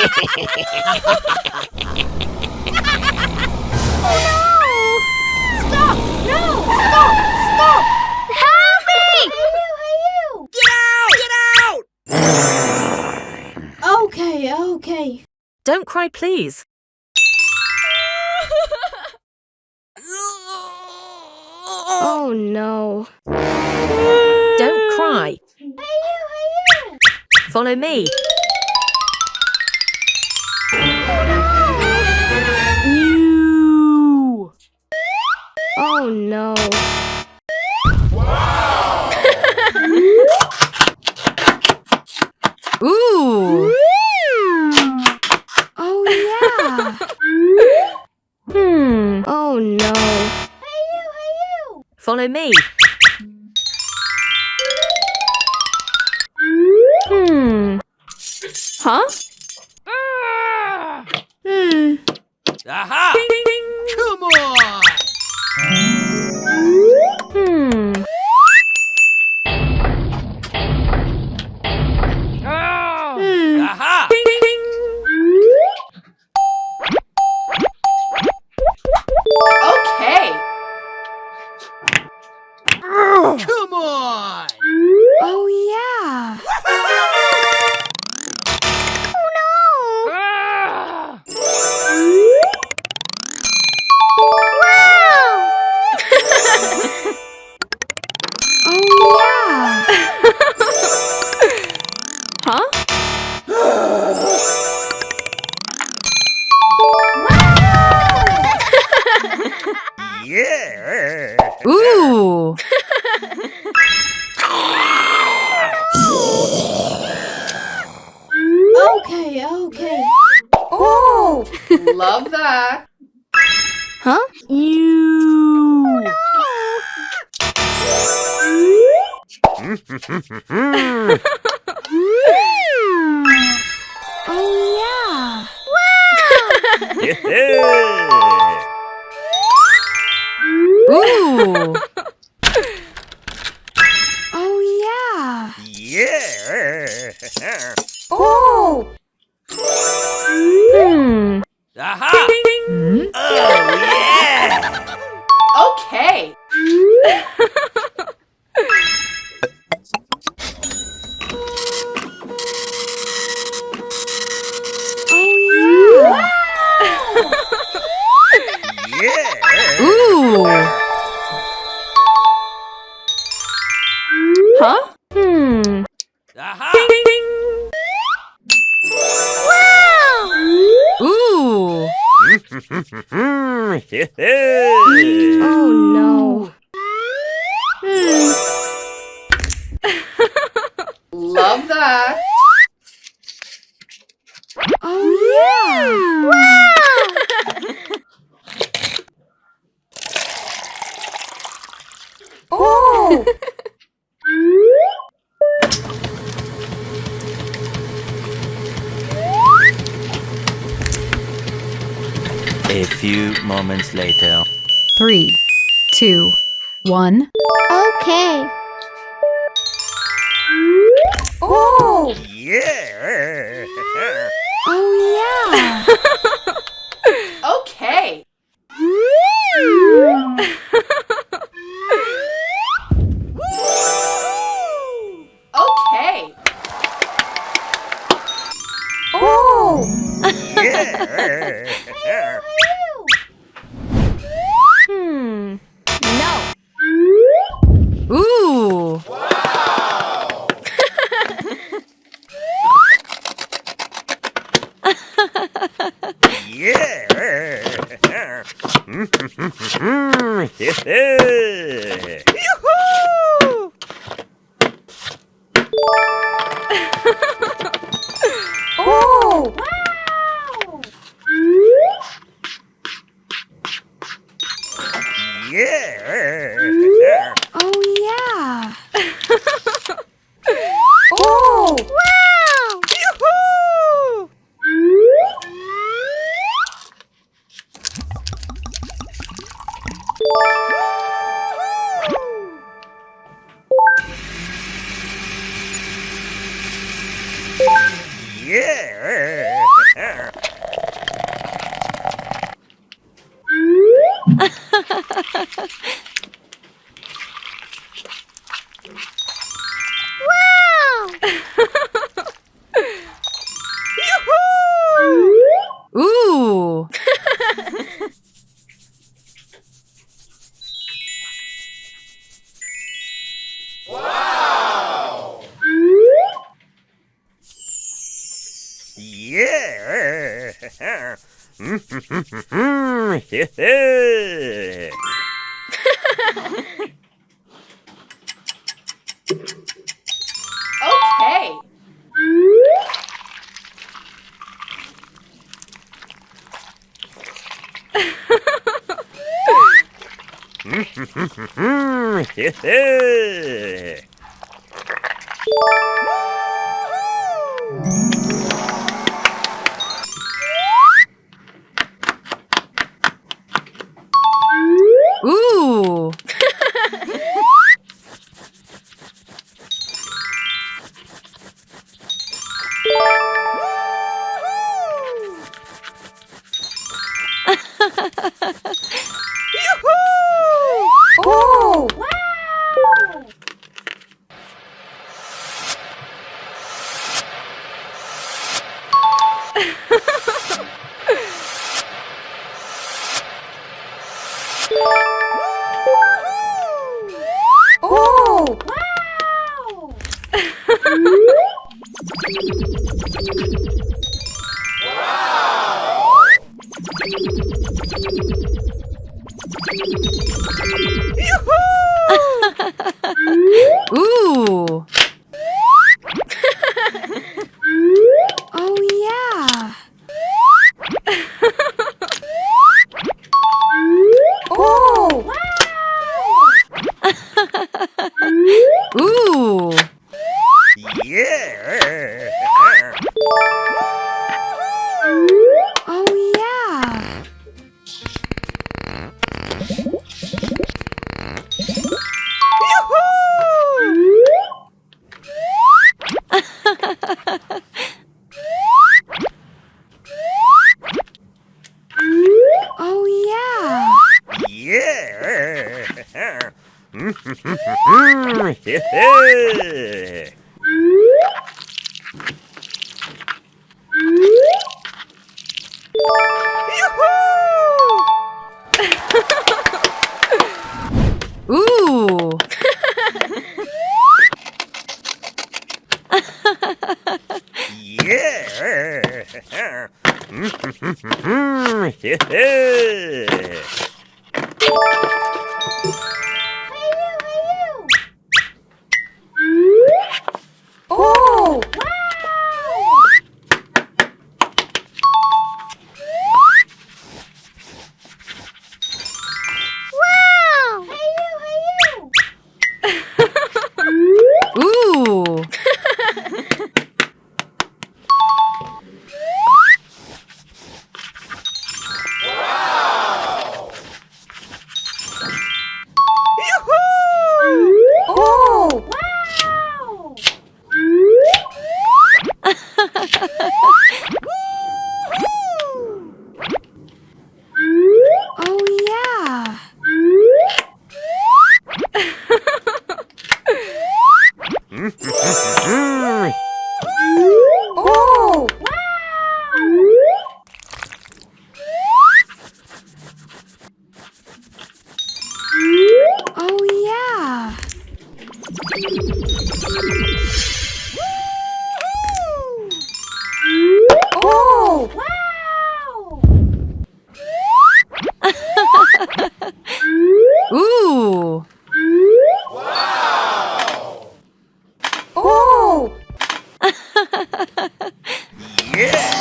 Stop! No! Stop! Stop! Help me! Get out! Okay. Don't cry, please. Oh no. Don't cry. Follow me. Oh no. Ooh. Oh yeah. Oh no. Follow me. Huh? Aha! Come on! Aha! Okay. Come on! Oh yeah. Huh? Yeah! Ooh. Okay. Oh, love that. Huh? Oh yeah. Ooh. Oh yeah. Yeah! Oh. Aha! Oh, yeah! Okay. Yeah! Ooh. Huh? Aha! Ooh. Oh no. Love that. Oh yeah. Oh. A few moments later. 3, 2, 1. Okay. Oh. Yeah! Oh yeah. Okay. Okay. Oh. Yeah! No. Ooh. Yeah! Yoo-hoo! Oh. Wow. Yeah! Oh yeah. Oh. Wow. Yoo-hoo! Yeah! Ooh. Yeah. Okay. Ooh. Oh! Wow! Oh! Wow! Ooh. Oh yeah. Oh! Wow! Ooh. Yeah. Oh yeah. Oh yeah. Yeah. Ooh. Yeah. Oh! Wow! Wow! Ooh. Oh! Wow! Oh yeah. Oh! Wow! Oh yeah. Oh! Wow! Ooh. Oh! Yeah.